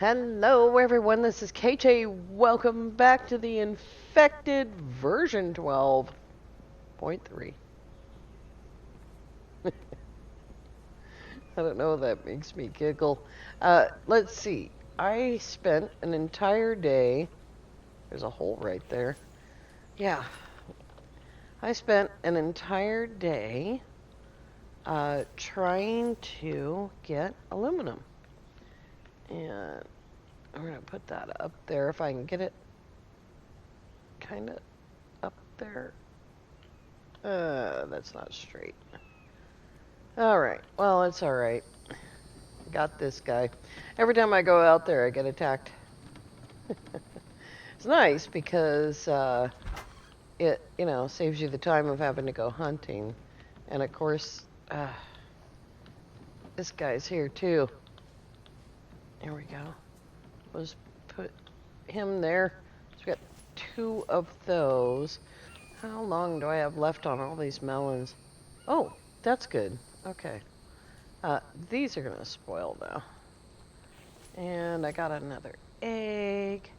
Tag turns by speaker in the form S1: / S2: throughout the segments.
S1: Hello everyone, this is KJ. Welcome back to the infected version 12.3. I don't know, that makes me giggle. Let's see. I spent an entire day, there's a hole right there. Yeah, I spent an entire day trying to get aluminum. And I'm going to put that up there if I can get it kind of up there. That's not straight. Alright, well, it's alright. Got this guy. Every time I go out there, I get attacked. It's nice because it, saves you the time of having to go hunting. And of course, this guy's here too. There we go. Let's put him there. So we got 2 of those. How long do I have left on all these melons? Oh, that's good. Okay. These are going to spoil now. And I got another egg,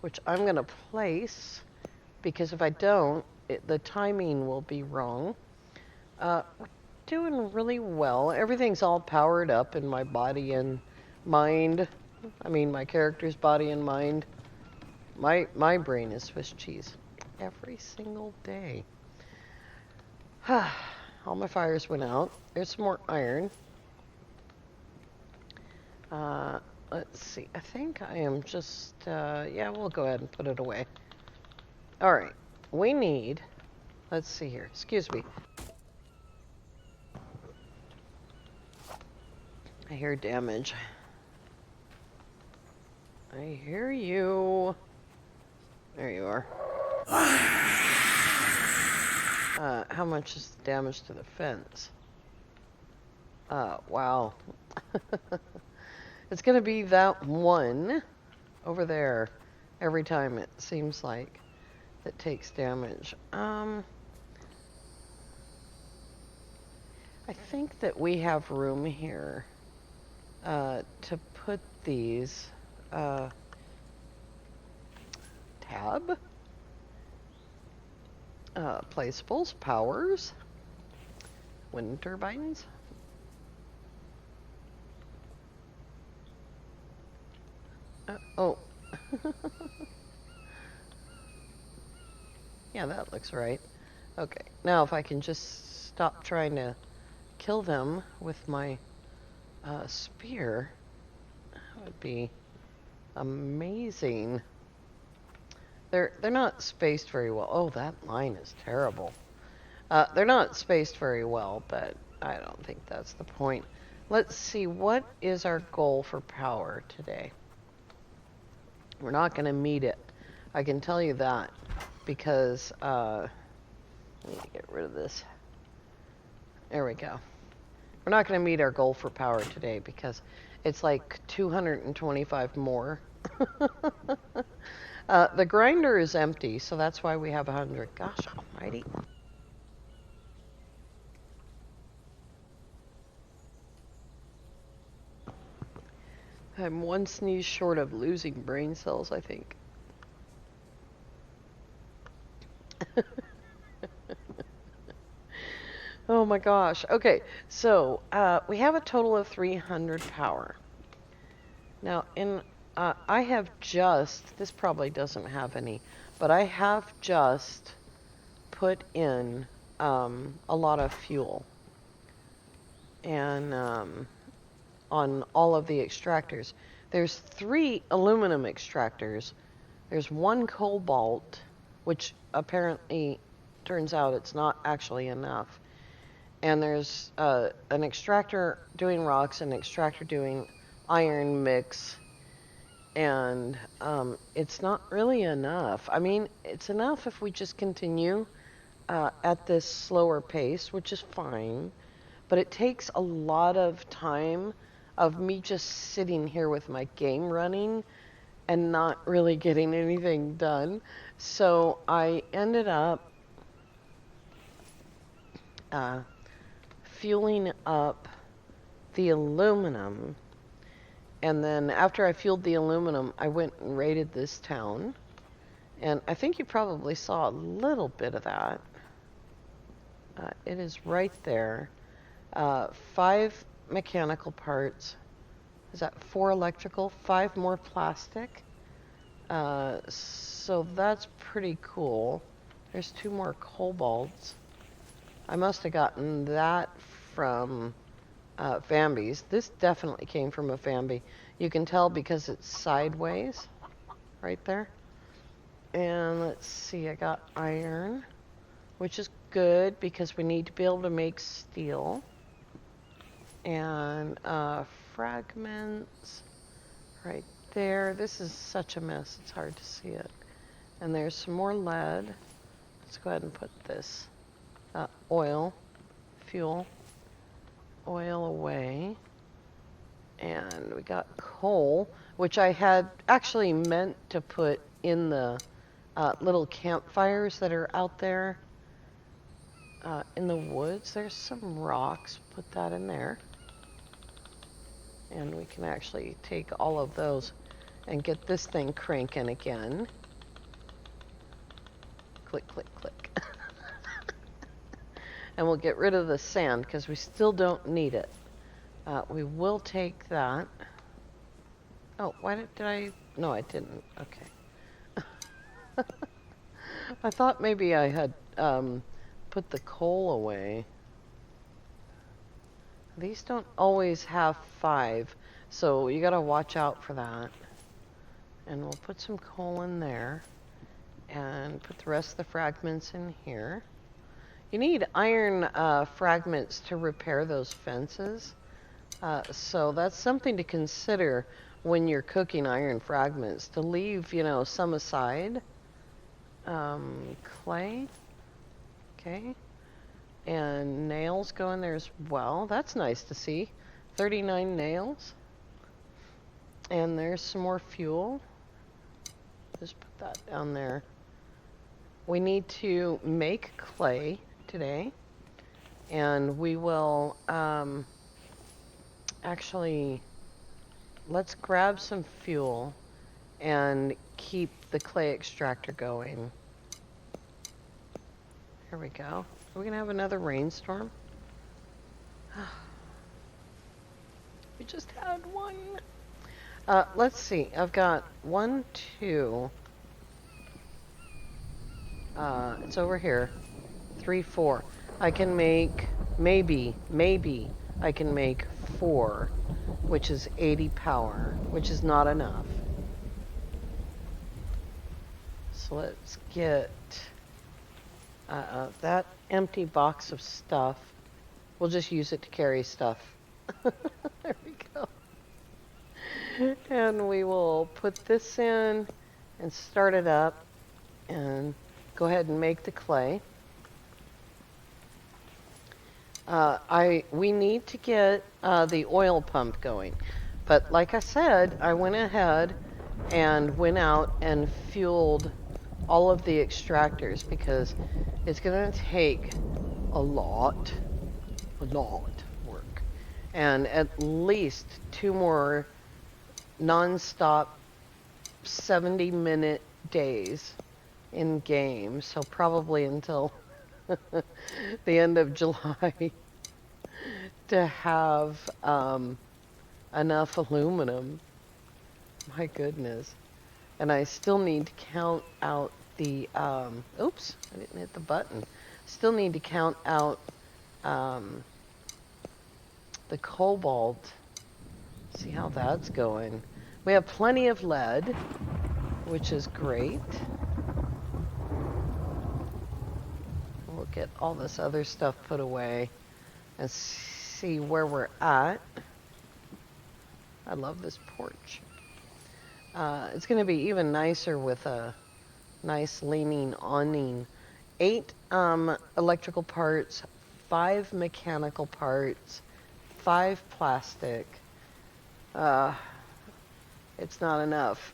S1: which I'm going to place, because if I don't, the timing will be wrong. We're doing really well. Everything's all powered up in my body and mind. I mean, my character's body and mind. My brain is Swiss cheese every single day. All my fires went out. There's some more iron. Let's see. I think I am just, yeah, we'll go ahead and put it away. All right. We need, let's see here. Excuse me. I hear damage. I hear you. There you are. How much is the damage to the fence? Wow. It's gonna be that one over there every time, it seems like, that takes damage. I think that we have room here to put these tab placeables, powers, wind turbines. Oh. Yeah, that looks right. Okay, now if I can just stop trying to kill them with my spear, that would be amazing. They're not spaced very well. Oh, that line is terrible. They're not spaced very well, but I don't think that's the point. Let's see, what is our goal for power today? We're not going to meet it. I can tell you that, because I need to get rid of this. There we go. We're not going to meet our goal for power today because it's like 225 more. The grinder is empty, so that's why we have 100. Gosh almighty. I'm one sneeze short of losing brain cells, I think. Oh my gosh. Okay, so we have a total of 300 power. Now, I have just, this probably doesn't have any, but I have just put in a lot of fuel. And on all of the extractors. There's 3 aluminum extractors. There's 1 cobalt, which apparently turns out it's not actually enough. And there's an extractor doing rocks, an extractor doing iron mix, and it's not really enough. I mean, it's enough if we just continue at this slower pace, which is fine, but it takes a lot of time of me just sitting here with my game running and not really getting anything done. So I ended up fueling up the aluminum And then after I fueled the aluminum, I went and raided this town. And I think you probably saw a little bit of that. It is right there. 5 mechanical parts. Is that 4 electrical? 5 more plastic. So that's pretty cool. There's 2 more cobalts. I must have gotten that from Fambi's. This definitely came from a Fambi. You can tell because it's sideways right there. And let's see, I got iron, which is good because we need to be able to make steel. And fragments right there. This is such a mess, it's hard to see it. And there's some more lead. Let's go ahead and put this oil, fuel, oil away. And we got coal, which I had actually meant to put in the little campfires that are out there in the woods. There's some rocks, put that in there. And we can actually take all of those and get this thing cranking again. Click, click, click. And we'll get rid of the sand because we still don't need it. We will take that. Oh, why did I? No, I didn't. Okay. I thought maybe I had put the coal away. These don't always have 5, so you gotta watch out for that. And we'll put some coal in there and put the rest of the fragments in here. You need iron fragments to repair those fences. So that's something to consider when you're cooking iron fragments, to leave, some aside. Clay. Okay. And nails go in there as well. That's nice to see. 39 nails. And there's some more fuel. Just put that down there. We need to make clay today. And we will actually, let's grab some fuel and keep the clay extractor going. Here we go. Are we going to have another rainstorm? We just had one. Let's see. I've got 1, 2. It's over here. 3, 4. I can make, maybe, I can make 4, which is 80 power, which is not enough. So let's get that empty box of stuff. We'll just use it to carry stuff. There we go. And we will put this in and start it up and go ahead and make the clay. We need to get the oil pump going. But like I said, I went ahead and went out and fueled all of the extractors because it's going to take a lot of work. And at least 2 more non-stop 70-minute days in game. So probably until the end of July to have enough aluminum. My goodness. And I still need to count out the, oops, I didn't hit the button. Still need to count out the cobalt. See how that's going. We have plenty of lead, which is great. We'll get all this other stuff put away and see where we're at. I love this porch. It's going to be even nicer with a nice leaning awning. 8 electrical parts, 5 mechanical parts, 5 plastic. It's not enough.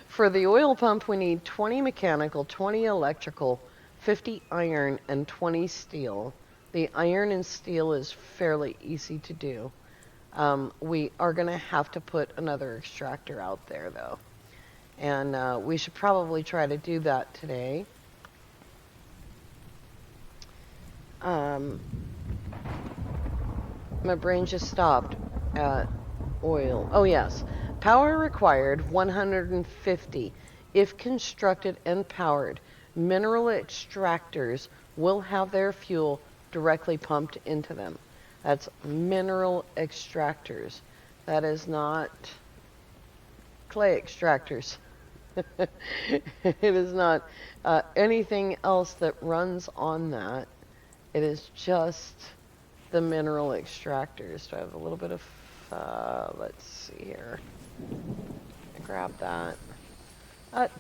S1: For the oil pump, we need 20 mechanical, 20 electrical, 50 iron, and 20 steel. The iron and steel is fairly easy to do. We are going to have to put another extractor out there, though. And we should probably try to do that today. My brain just stopped at oil. Oh, yes. Power required 150. If constructed and powered, mineral extractors will have their fuel directly pumped into them. That's mineral extractors. That is not clay extractors. It is not anything else that runs on that. It is just the mineral extractors. Do I have a little bit of, let's see here. Grab that.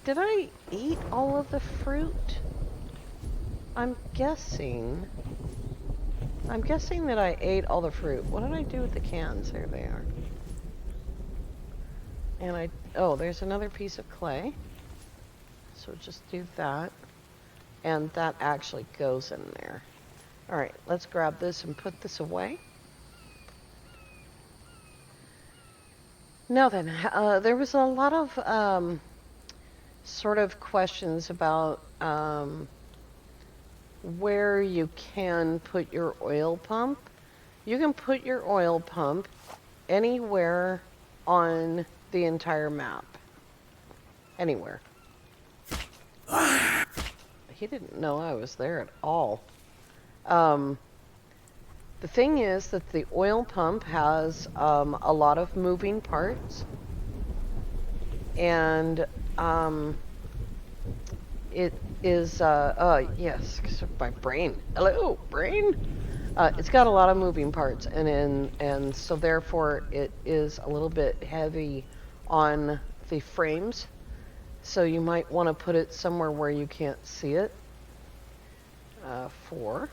S1: Did I eat all of the fruit? I'm guessing that I ate all the fruit. What did I do with the cans? There they are. And oh, there's another piece of clay. So just do that. And that actually goes in there. All right, let's grab this and put this away. Now then, there was a lot of sort of questions about where you can put your oil pump. You can put your oil pump anywhere on the entire map. Anywhere. He didn't know I was there at all. The thing is that the oil pump has a lot of moving parts, and it is, yes, my brain. Hello, brain. It's got a lot of moving parts, and so therefore it is a little bit heavy on the frames. So you might want to put it somewhere where you can't see it. 4.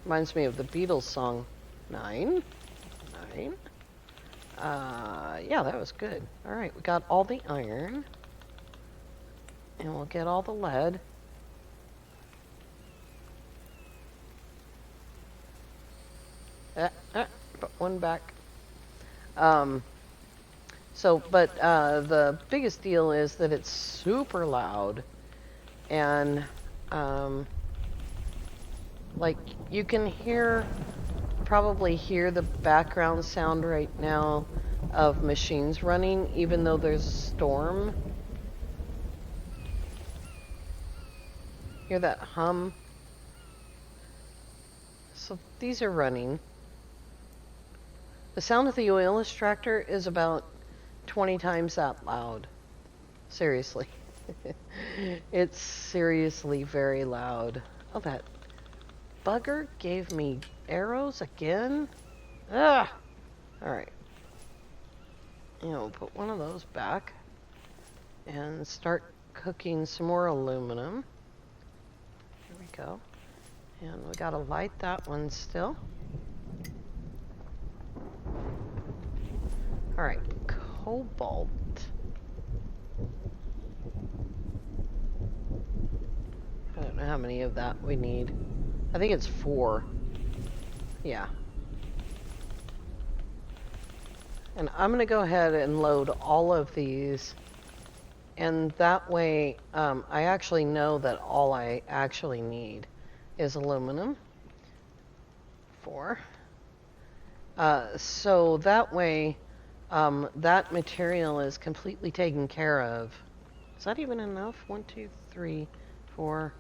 S1: Reminds me of the Beatles song. 9. Yeah, that was good. All right, we got all the iron. And we'll get all the lead. Put one back. But the biggest deal is that it's super loud. And, like, you can probably hear the background sound right now of machines running, even though there's a storm. Hear that hum? So these are running. The sound of the oil extractor is about 20 times that loud. Seriously. It's seriously very loud. Oh, that bugger gave me arrows again? Ugh! Alright. We'll put one of those back and start cooking some more aluminum. Here we go. And we gotta light that one still. Alright, cobalt. I don't know how many of that we need. I think it's 4. Yeah. And I'm going to go ahead and load all of these. And that way, I actually know that all I actually need is aluminum. 4. So that way, that material is completely taken care of. Is that even enough? 1, 2, 3, 4,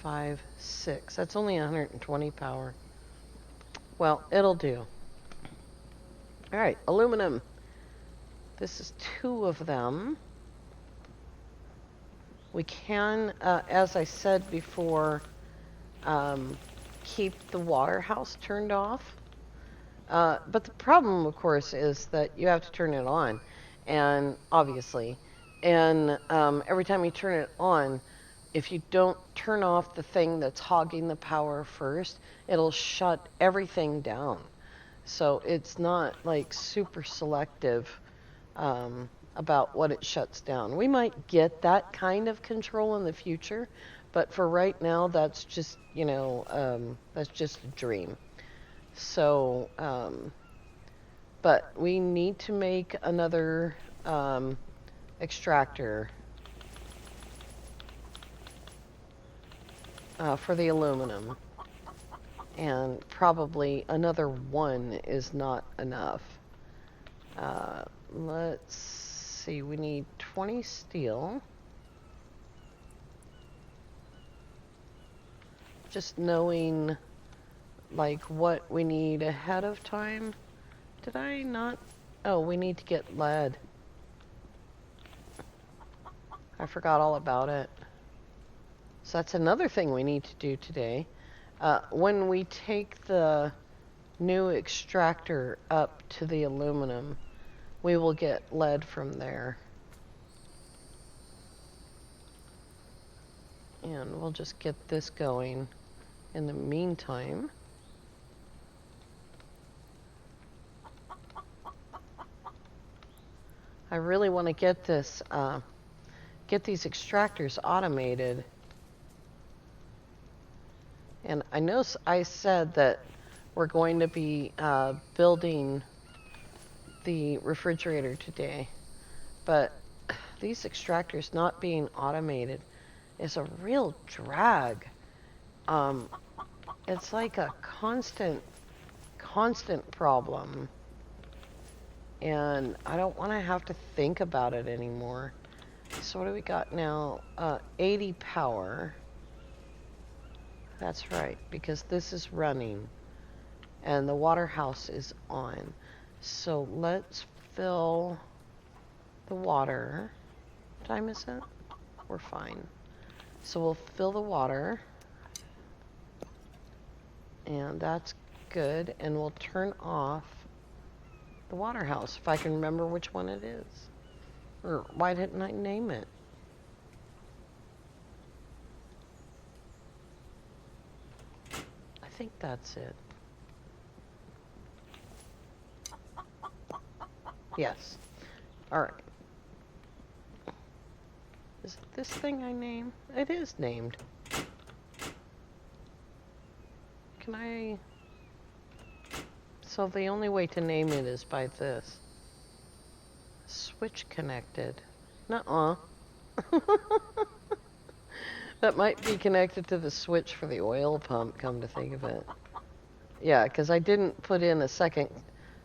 S1: 5, 6. That's only 120 power. Well, it'll do. All right, aluminum. This is 2 of them. We can, as I said before, keep the water house turned off. But the problem, of course, is that you have to turn it on, and obviously, and every time you turn it on, if you don't turn off the thing that's hogging the power first, it'll shut everything down. So it's not like super selective about what it shuts down. We might get that kind of control in the future, but for right now, that's just, that's just a dream. So, but we need to make another extractor for the aluminum. And probably another one is not enough. Let's see, we need 20 steel. Just knowing like what we need ahead of time. Did I not? Oh, we need to get lead. I forgot all about it. So that's another thing we need to do today. When we take the new extractor up to the aluminum, we will get lead from there. And we'll just get this going in the meantime. I really want to get this, get these extractors automated. And I know I said that we're going to be building the refrigerator today, but these extractors not being automated is a real drag. It's like a constant problem. And I don't want to have to think about it anymore. So what do we got now? 80 power. That's right, because this is running and the water house is on. So let's fill the water. What time is it? We're fine. So we'll fill the water. And that's good. And we'll turn off the water house, if I can remember which one it is. Or why didn't I name it? I think that's it. Yes. Alright. Is it this thing I name? It is named. Can I... So the only way to name it is by this. Switch connected. Nuh-uh. That might be connected to the switch for the oil pump, come to think of it. Yeah, because I didn't put in a second,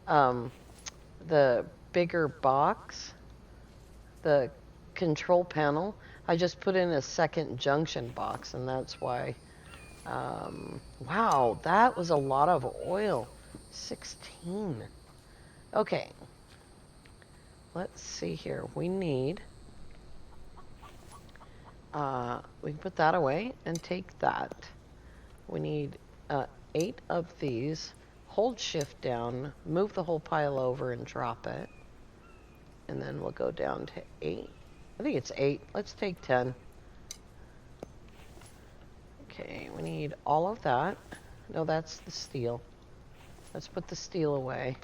S1: the bigger box, the control panel. I just put in a second junction box, and that's why. Wow, that was a lot of oil. 16. Okay. Let's see here. We need... we can put that away and take that. We need 8 of these. Hold shift down, move the whole pile over and drop it. And then we'll go down to 8. I think it's 8. Let's take 10. Okay, we need all of that. No, that's the steel. Let's put the steel away.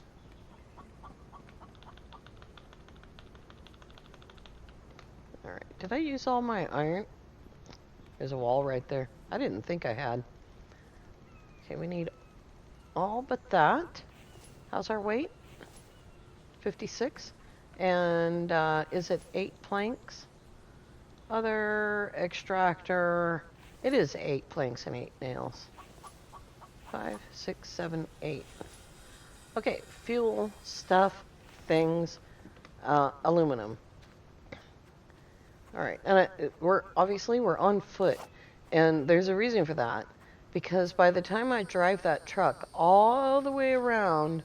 S1: Alright, did I use all my iron? There's a wall right there. I didn't think I had. Okay, we need all but that. How's our weight? 56. And is it 8 planks? Other extractor. It is 8 planks and 8 nails. 5, 6, 7, 8. Okay, fuel, stuff, things, aluminum. All right, and we're on foot, and there's a reason for that, because by the time I drive that truck all the way around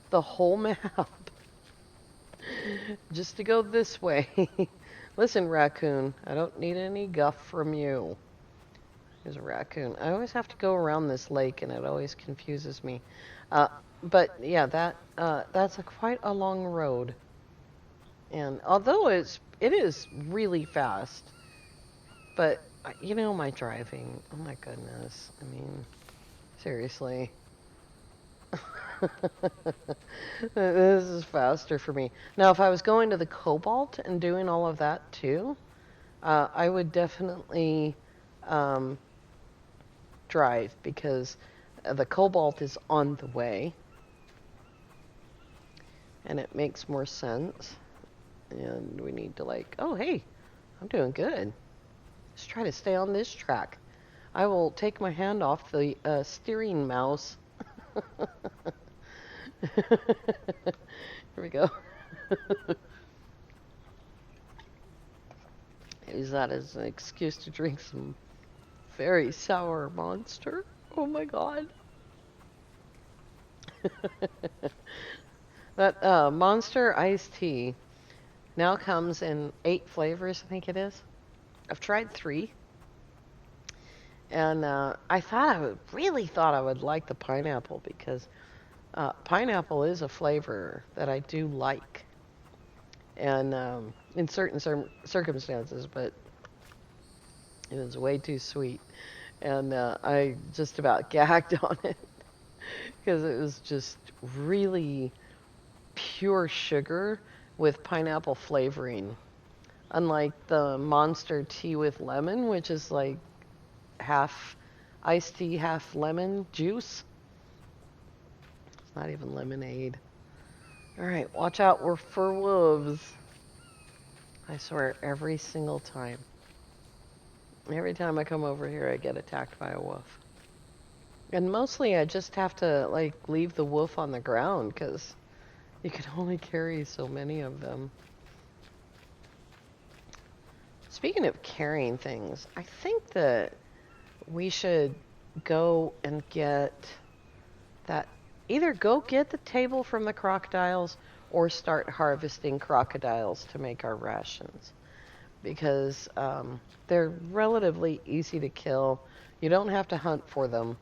S1: the whole map, just to go this way. Listen, raccoon, I don't need any guff from you. There's a raccoon. I always have to go around this lake, and it always confuses me. But yeah, that's quite a long road. And although it is really fast, but you know my driving. Oh my goodness. I mean, seriously. This is faster for me. Now, if I was going to the Cobalt and doing all of that too, I would definitely drive, because The cobalt is on the way, and it makes more sense. And we need to like, oh hey, I'm doing good. Let's try to stay on this track. I will take my hand off the steering mouse. Here we go. Use that as an excuse to drink some very sour Monster. Oh my god. That Monster iced tea now comes in 8 flavors, I think it is. I've tried 3. And really thought I would like the pineapple because pineapple is a flavor that I do like. And in certain circumstances, but it was way too sweet. And I just about gagged on it because it was just really pure sugar with pineapple flavoring. Unlike the Monster tea with lemon, which is like half iced tea, half lemon juice. It's not even lemonade. Alright, watch out, we're for wolves. I swear, every single time. Every time I come over here, I get attacked by a wolf. And mostly I just have to, like, leave the wolf on the ground, because you can only carry so many of them. Speaking of carrying things, I think that we should go and get that. Either go get the table from the crocodiles or start harvesting crocodiles to make our rations. Because they're relatively easy to kill. You don't have to hunt for them.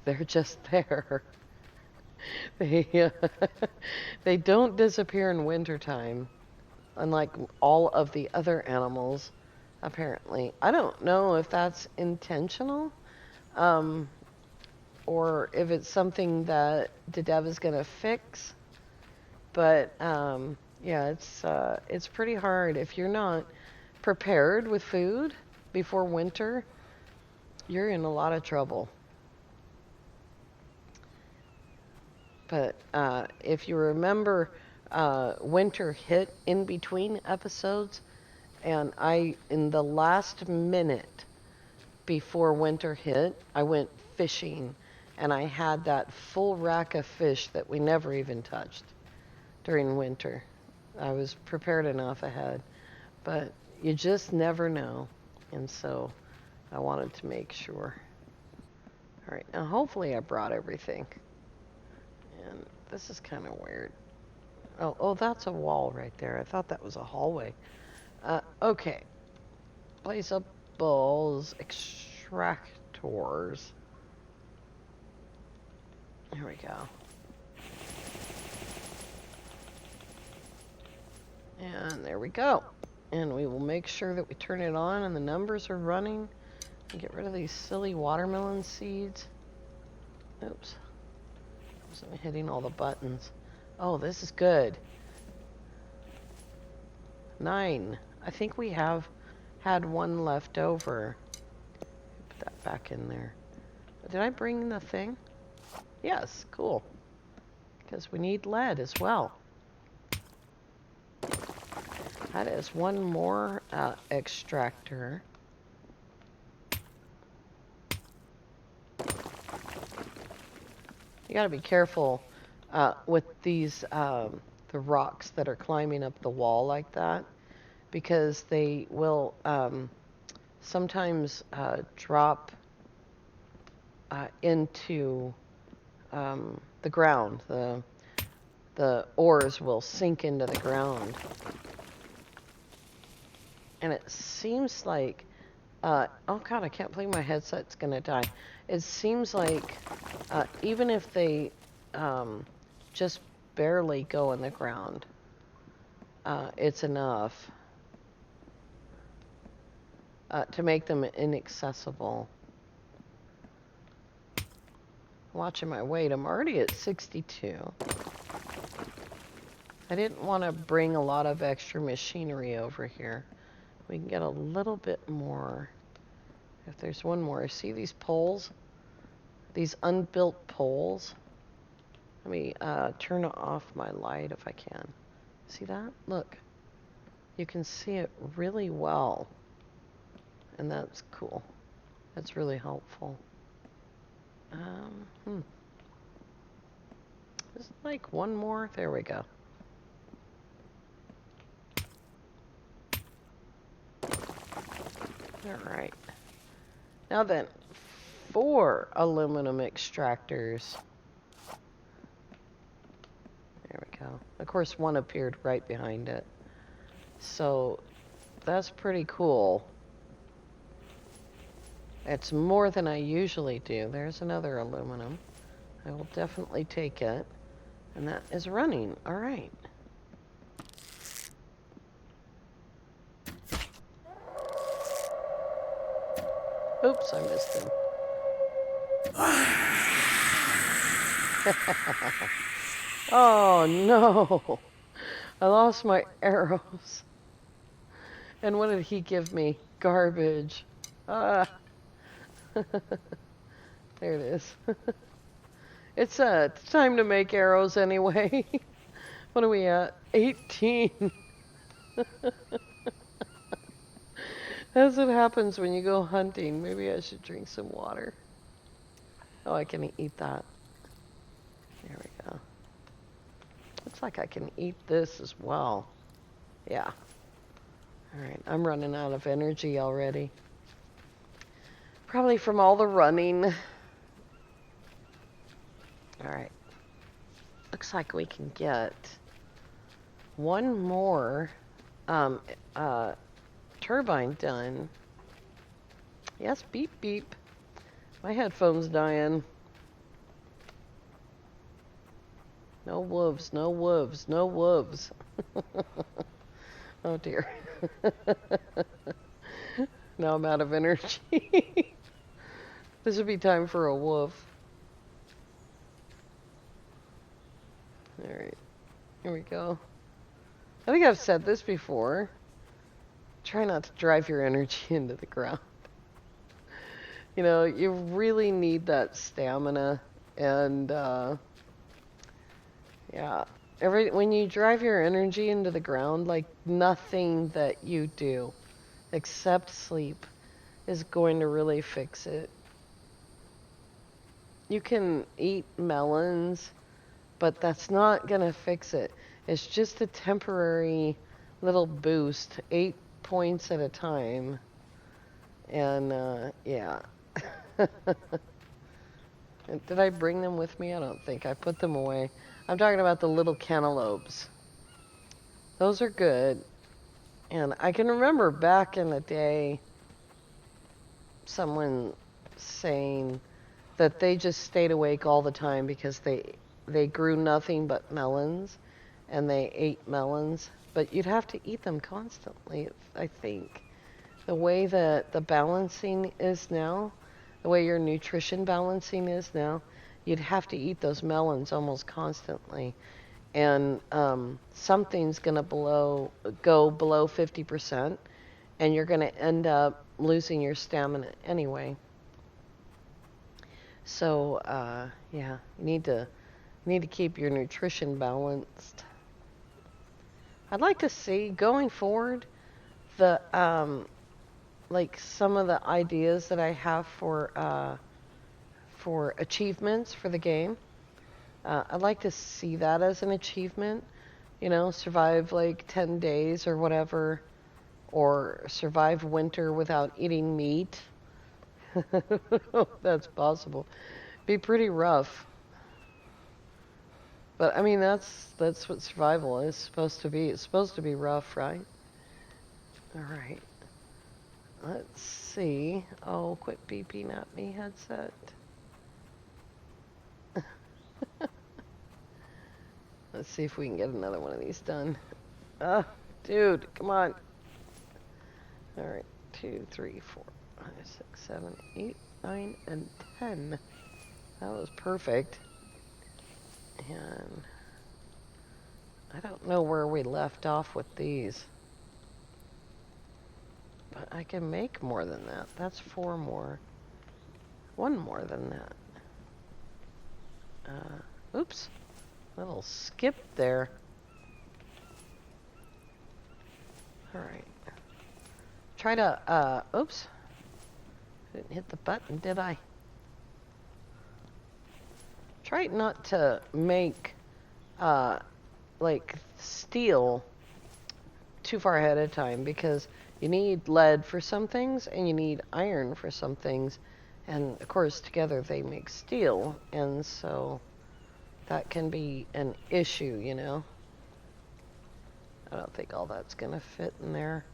S1: They're just there. They don't disappear in wintertime, unlike all of the other animals, apparently. I don't know if that's intentional, or if it's something that Dedev is going to fix. But yeah, it's pretty hard if you're not prepared with food before winter. You're in a lot of trouble. But if you remember, winter hit in between episodes, and in the last minute before winter hit, I went fishing, and I had that full rack of fish that we never even touched during winter. I was prepared enough ahead, but you just never know, and so I wanted to make sure. All right, now hopefully I brought everything. And this is kind of weird. Oh, that's a wall right there. I thought that was a hallway. Okay. Placeables, extractors. Here we go. And there we go. And we will make sure that we turn it on and the numbers are running. And get rid of these silly watermelon seeds. Oops. I'm hitting all the buttons. Oh, this is good. 9. I think we have had one left over. Put that back in there. Did I bring the thing? Yes, cool. Because we need lead as well. That is one more extractor. You gotta be careful with these, the rocks that are climbing up the wall like that, because they will sometimes drop into the ground. The ores will sink into the ground. And it seems like, oh god, I can't believe my headset's gonna die. It seems like even if they just barely go in the ground, it's enough to make them inaccessible. Watching my weight, I'm already at 62. I didn't want to bring a lot of extra machinery over here. We can get a little bit more. If there's one more, see these poles? these unbuilt poles. Let me turn off my light if I can. See that? Look. You can see it really well. And that's cool. That's really helpful. Just like one more. There we go. All right. Now then, 4 aluminum extractors. There we go. Of course, one appeared right behind it. So that's pretty cool. It's more than I usually do. There's another aluminum. I will definitely take it. And that is running. All right. Oops, I missed him. Oh no. I lost my arrows. And what did he give me? Garbage. Ah. There it is. It's time to make arrows anyway. What are we at? 18. That's what happens when you go hunting. Maybe I should drink some water. Oh, I can eat that. There we go. Looks like I can eat this as well. Yeah. All right, I'm running out of energy already. Probably from all the running. All right. Looks like we can get one more turbine done. Yes, beep beep. My headphone's dying. No wolves, no wolves, no wolves. Oh dear. Now I'm out of energy. This would be time for a wolf. Alright, here we go. I think I've said this before. Try not to drive your energy into the ground. You know, you really need that stamina, and yeah, when you drive your energy into the ground, like nothing that you do except sleep is going to really fix it. You can eat melons, but that's not gonna fix it. It's just a temporary little boost, 8 points at a time. And yeah. Did I bring them with me? I don't think. I put them away. I'm talking about the little cantaloupes. Those are good. And I can remember back in the day someone saying that they just stayed awake all the time because they grew nothing but melons and they ate melons. But you'd have to eat them constantly, I think. The way that the balancing is now, the way your nutrition balancing is now, you'd have to eat those melons almost constantly. And something's going to go below 50%, and you're going to end up losing your stamina anyway. So, yeah, you need to keep your nutrition balanced. I'd like to see, going forward, the like some of the ideas that I have for achievements for the game. I'd like to see that as an achievement. You know, survive like 10 days or whatever, or survive winter without eating meat. That's possible. Be pretty rough. But I mean, that's what survival is supposed to be. It's supposed to be rough, right? All right. Let's see. Oh, quit beeping at me, headset. Let's see if we can get another one of these done. Dude, come on. All right, 2, 3, 4, 5, 6, 7, 8, 9, and 10. That was perfect. And I don't know where we left off with these. But I can make more than that. That's 4 more. 1 more than that. Oops. Little skip there. Alright. Try to, oops. Didn't hit the button, did I? Try not to make, like, steel too far ahead of time, because you need lead for some things and you need iron for some things, and of course together they make steel, and so that can be an issue, you know. I don't think all that's gonna fit in there,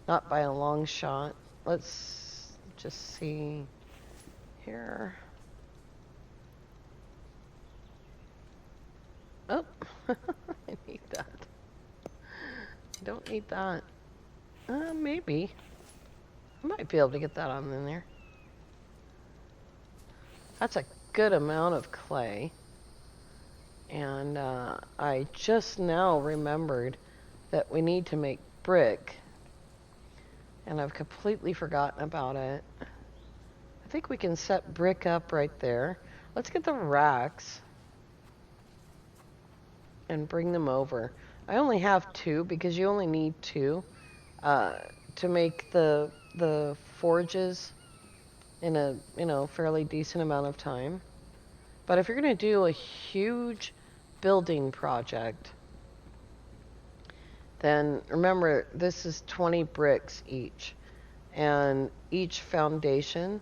S1: not by a long shot. Let's just see here. Oh, I need that. I don't need that. Maybe. I might be able to get that on in there. That's a good amount of clay. And I just now remembered that we need to make brick. And I've completely forgotten about it. I think we can set brick up right there. Let's get the racks and bring them over. I only have 2 because you only need 2 to make the forges in a fairly decent amount of time. But if you're going to do a huge building project, then remember this is 20 bricks each, and each foundation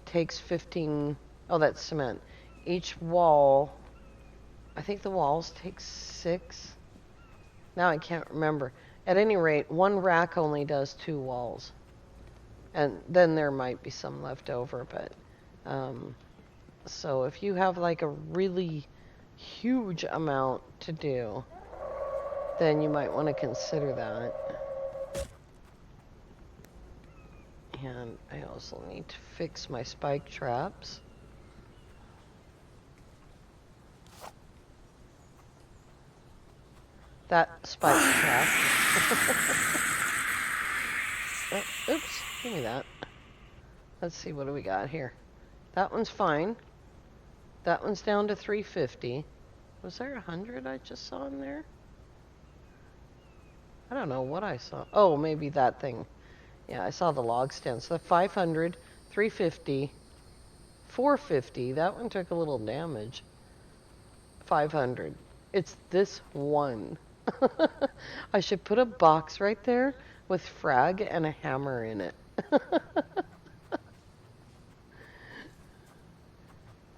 S1: takes 15. Oh, that's cement. Each wall, I think the walls take 6. Now I can't remember. At any rate, 1 rack only does 2 walls. And then there might be some left over, but so if you have like a really huge amount to do, then you might want to consider that. And I also need to fix my spike traps. That spike trap. Oh, oops, give me that. Let's see, what do we got here? That one's fine. That one's down to 350. Was there 100 I just saw in there? I don't know what I saw. Oh, maybe that thing. Yeah, I saw the log stand. So 500, 350, 450. That one took a little damage. 500. It's this one. I should put a box right there with frag and a hammer in it.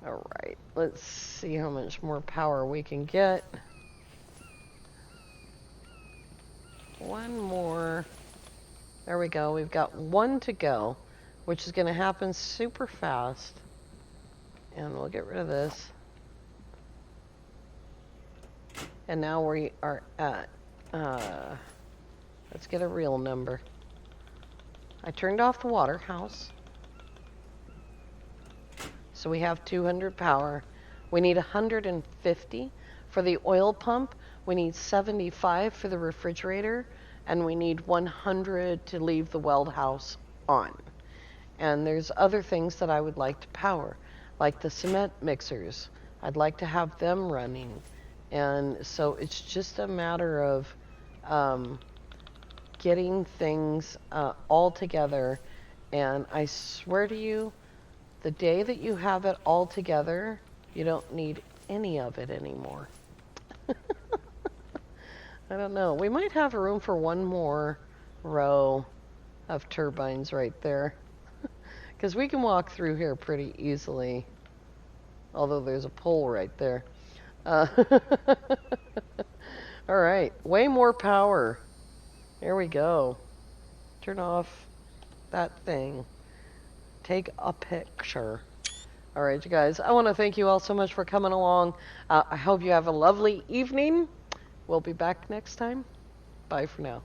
S1: Alright, let's see how much more power we can get. One more. There we go. We've got 1 to go, which is going to happen super fast. And we'll get rid of this. And now we are at, let's get a real number. I turned off the water house. So we have 200 power. We need 150 for the oil pump. We need 75 for the refrigerator. And we need 100 to leave the weld house on. And there's other things that I would like to power, like the cement mixers. I'd like to have them running. And so it's just a matter of getting things all together. And I swear to you, the day that you have it all together, you don't need any of it anymore. I don't know. We might have room for 1 more row of turbines right there. Because we can walk through here pretty easily. Although there's a pole right there. Alright, way more power. There we go. Turn off that thing. Take a picture. Alright, you guys, I want to thank you all so much for coming along. I hope you have a lovely evening. We'll be back next time. Bye for now.